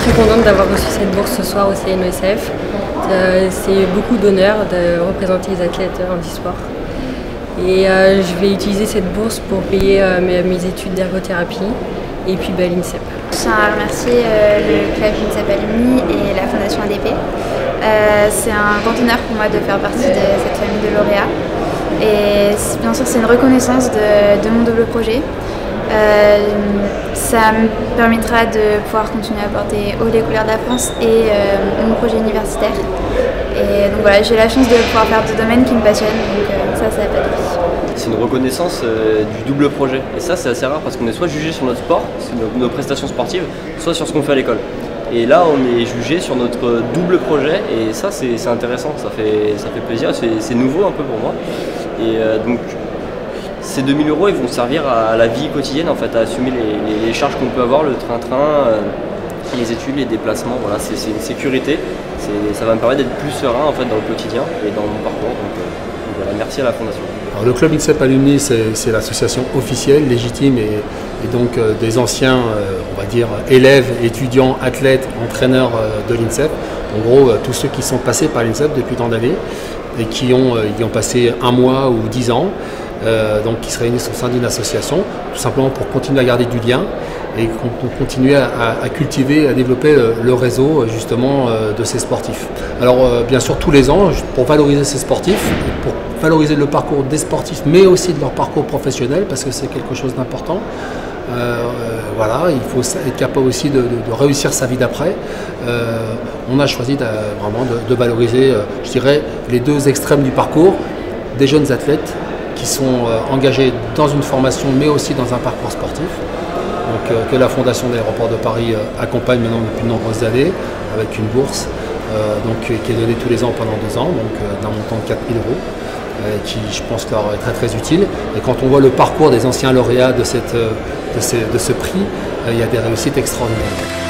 suis contente d'avoir reçu cette bourse ce soir au CNESF. C'est beaucoup d'honneur de représenter les athlètes en e-sport. Et je vais utiliser cette bourse pour payer mes études d'ergothérapie et puis l'INSEP. Je tiens à remercier le club INSEP Alumni et la Fondation ADP. C'est un grand honneur pour moi de faire partie de cette famille de lauréats. Et bien sûr, c'est une reconnaissance de mon double projet. Ça me permettra de pouvoir continuer à porter haut les couleurs de la France et mon projet universitaire. Et donc voilà, j'ai la chance de pouvoir faire deux domaines qui me passionnent, donc ça n'a pas de prix. C'est une reconnaissance du double projet. Et ça, c'est assez rare parce qu'on est soit jugé sur notre sport, nos prestations sportives, soit sur ce qu'on fait à l'école. Et là, on est jugé sur notre double projet et ça, c'est intéressant, ça fait plaisir, c'est nouveau un peu pour moi. Et donc, ces 2 000 €, ils vont servir à la vie quotidienne, en fait, à assumer les charges qu'on peut avoir, le train-train, les études, les déplacements. Voilà, c'est une sécurité. Ça va me permettre d'être plus serein en fait, dans le quotidien et dans mon parcours. Donc voilà, merci à la Fondation. Alors, le club INSEP Alumni, c'est l'association officielle, légitime et donc des anciens, on va dire, élèves, étudiants, athlètes, entraîneurs de l'INSEP. En gros, tous ceux qui sont passés par l'INSEP depuis tant d'années et qui ont passé 1 mois ou 10 ans. Donc qui se réunissent au sein d'une association, tout simplement pour continuer à garder du lien et continuer à cultiver, à développer le réseau justement de ces sportifs. Alors bien sûr tous les ans, pour valoriser ces sportifs, pour valoriser le parcours des sportifs, mais aussi de leur parcours professionnel, parce que c'est quelque chose d'important. Voilà, il faut être capable aussi de réussir sa vie d'après. On a choisi vraiment de valoriser, je dirais, les deux extrêmes du parcours, des jeunes athlètes qui sont engagés dans une formation mais aussi dans un parcours sportif. Donc, que la Fondation d'Aéroports de Paris accompagne maintenant depuis de nombreuses années avec une bourse qui est donnée tous les ans pendant 2 ans, donc d'un montant de 4 000 €, qui je pense leur est très utile. Et quand on voit le parcours des anciens lauréats de ce prix, il y a des réussites extraordinaires.